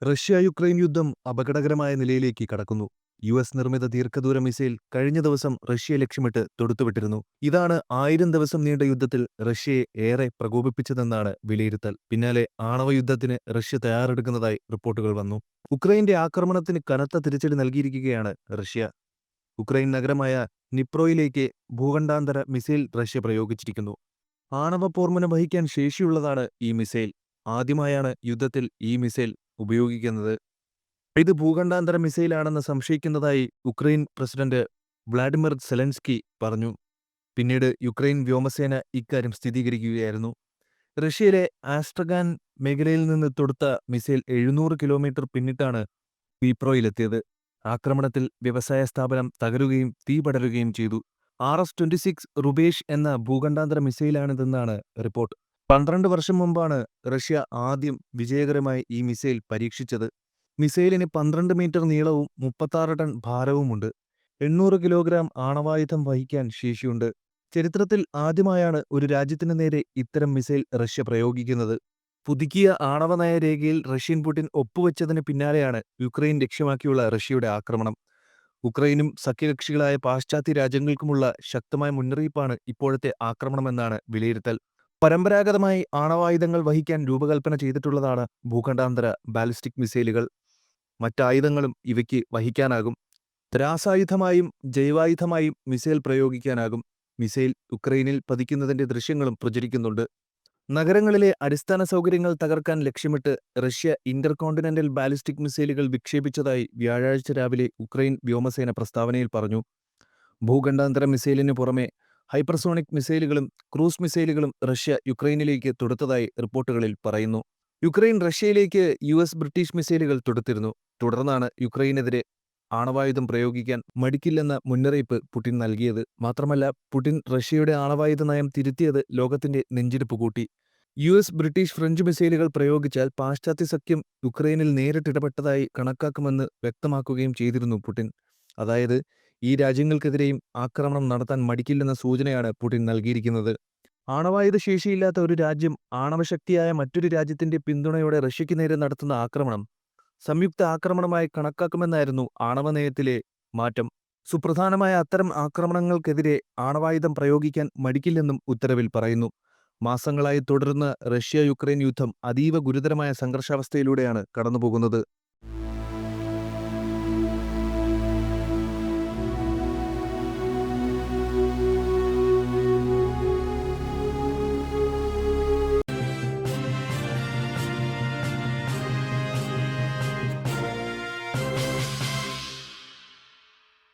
റഷ്യ-യുക്രൈൻ യുദ്ധം അപകടകരമായ നിലയിലേക്ക് കടക്കുന്നു. യുഎസ് നിർമ്മിത ദീർഘദൂര മിസൈൽ കഴിഞ്ഞ ദിവസം റഷ്യയെ ലക്ഷ്യമിട്ട് തൊടുത്തുവിട്ടിരുന്നു. ഇതാണ് 1000 ദിവസം നീണ്ട യുദ്ധത്തിൽ റഷ്യയെ ഏറെ പ്രകോപിപ്പിച്ചതെന്നാണ് വിലയിരുത്തൽ. പിന്നാലെ ആണവയുദ്ധത്തിന് റഷ്യ തയ്യാറെടുക്കുന്നതായി റിപ്പോർട്ടുകൾ വന്നു. ഉക്രൈന്റെ ആക്രമണത്തിന് കനത്ത തിരിച്ചടി നൽകിയിരിക്കുകയാണ് റഷ്യ. ഉക്രൈൻ നഗരമായ നിപ്രോയിലേക്ക് ഭൂഖണ്ഡാന്തര മിസൈൽ റഷ്യ പ്രയോഗിച്ചിരിക്കുന്നു. ആണവ പോർമുന വഹിക്കാൻ ശേഷിയുള്ളതാണ് ഈ മിസൈൽ. ആദ്യമായാണ് യുദ്ധത്തിൽ ഈ മിസൈൽ ഉപയോഗിക്കുന്നത്. ഇത് ഭൂഖണ്ഡാന്തര മിസൈലാണെന്ന് സംശയിക്കുന്നതായി ഉക്രൈൻ പ്രസിഡന്റ് വ്ളാഡിമിർ സെലൻസ്കി പറഞ്ഞു. പിന്നീട് യുക്രൈൻ വ്യോമസേന ഇക്കാര്യം സ്ഥിരീകരിക്കുകയായിരുന്നു. റഷ്യയിലെ ആസ്ട്രഖാൻ മേഖലയിൽ നിന്ന് തൊടുത്ത മിസൈൽ 700 കിലോമീറ്റർ പിന്നിട്ടാണ് ഡീപ്രോയിലെത്തിയത്. ആക്രമണത്തിൽ വ്യവസായ സ്ഥാപനം തകരുകയും തീ പടരുകയും ചെയ്തു. RS-26 റുബേഷ് എന്ന ഭൂഖണ്ഡാന്തര മിസൈലാണിതെന്നാണ് റിപ്പോർട്ട്. 12 വർഷം മുമ്പാണ് റഷ്യ ആദ്യം വിജയകരമായി ഈ മിസൈൽ പരീക്ഷിച്ചത്. മിസൈലിന് 12 മീറ്റർ നീളവും 36 ടൺ ഭാരവുമുണ്ട്. 800 കിലോഗ്രാം ആണവായുധം വഹിക്കാൻ ശേഷിയുണ്ട്. ചരിത്രത്തിൽ ആദ്യമായാണ് ഒരു രാജ്യത്തിന് നേരെ ഇത്തരം മിസൈൽ റഷ്യ പ്രയോഗിക്കുന്നത്. പുതുക്കിയ ആണവനയ രേഖയിൽ റഷ്യൻ പുടിൻ ഒപ്പുവെച്ചതിന് പിന്നാലെയാണ് യുക്രൈൻ ലക്ഷ്യമാക്കിയുള്ള റഷ്യയുടെ ആക്രമണം. ഉക്രൈനും സഖ്യകക്ഷികളായ പാശ്ചാത്യ രാജ്യങ്ങൾക്കുമുള്ള ശക്തമായ മുന്നറിയിപ്പാണ് ഇപ്പോഴത്തെ ആക്രമണമെന്നാണ് വിലയിരുത്തൽ. പരമ്പരാഗതമായി ആണവായുധങ്ങൾ വഹിക്കാൻ രൂപകൽപ്പന ചെയ്തിട്ടുള്ളതാണ് ഭൂഖണ്ഡാന്തര ബാലിസ്റ്റിക് മിസൈലുകൾ. മറ്റായുധങ്ങളും ഇവയ്ക്ക് വഹിക്കാനാകും. രാസായുധമായും ജൈവായുധമായും മിസൈൽ പ്രയോഗിക്കാനാകും. മിസൈൽ ഉക്രൈനിൽ പതിക്കുന്നതിന്റെ ദൃശ്യങ്ങളും പ്രചരിക്കുന്നുണ്ട്. നഗരങ്ങളിലെ അടിസ്ഥാന സൗകര്യങ്ങൾ തകർക്കാൻ ലക്ഷ്യമിട്ട് റഷ്യ ഇന്റർകോണ്ടിനെന്റൽ ബാലിസ്റ്റിക് മിസൈലുകൾ വിക്ഷേപിച്ചതായി വ്യാഴാഴ്ച രാവിലെ ഉക്രൈൻ വ്യോമസേന പ്രസ്താവനയിൽ പറഞ്ഞു. ഭൂഖണ്ഡാന്തര മിസൈലിന് പുറമെ ഹൈപ്പർസോണിക് മിസൈലുകളും ക്രൂസ് മിസൈലുകളും റഷ്യ യുക്രൈനിലേക്ക് തൊടുത്തതായി റിപ്പോർട്ടുകളിൽ പറയുന്നു. യുക്രൈൻ റഷ്യയിലേക്ക് ബ്രിട്ടീഷ് മിസൈലുകൾ തൊടുത്തിരുന്നു. തുടർന്നാണ് യുക്രൈനെതിരെ ആണവായുധം പ്രയോഗിക്കാൻ മടിക്കില്ലെന്ന മുന്നറിയിപ്പ് പുടിൻ നൽകിയത്. മാത്രമല്ല, പുടിൻ റഷ്യയുടെ ആണവായുധ നയം തിരുത്തിയത് ലോകത്തിന്റെ നെഞ്ചിടിപ്പ് കൂട്ടി. ബ്രിട്ടീഷ് ഫ്രഞ്ച് മിസൈലുകൾ പ്രയോഗിച്ചാൽ പാശ്ചാത്യ സഖ്യം യുക്രൈനിൽ നേരിട്ടിടപെട്ടതായി കണക്കാക്കുമെന്ന് വ്യക്തമാക്കുകയും ചെയ്തിരുന്നു പുടിൻ. അതായത്, ഈ രാജ്യങ്ങൾക്കെതിരെയും ആക്രമണം നടത്താൻ മടിക്കില്ലെന്ന സൂചനയാണ് പുടിൻ നൽകിയിരിക്കുന്നത്. ആണവായുധ ശേഷിയില്ലാത്ത ഒരു രാജ്യം ആണവശക്തിയായ മറ്റൊരു രാജ്യത്തിന്റെ പിന്തുണയോടെ റഷ്യയ്ക്ക് നേരെ നടത്തുന്ന ആക്രമണം സംയുക്ത ആക്രമണമായി കണക്കാക്കുമെന്നായിരുന്നു ആണവനയത്തിലെ മാറ്റം. സുപ്രധാനമായ അത്തരം ആക്രമണങ്ങൾക്കെതിരെ ആണവായുധം പ്രയോഗിക്കാൻ മടിക്കില്ലെന്നും ഉത്തരവിൽ പറയുന്നു. മാസങ്ങളായി തുടരുന്ന റഷ്യ യുക്രൈൻ യുദ്ധം അതീവ ഗുരുതരമായ സംഘർഷാവസ്ഥയിലൂടെയാണ് കടന്നുപോകുന്നത്.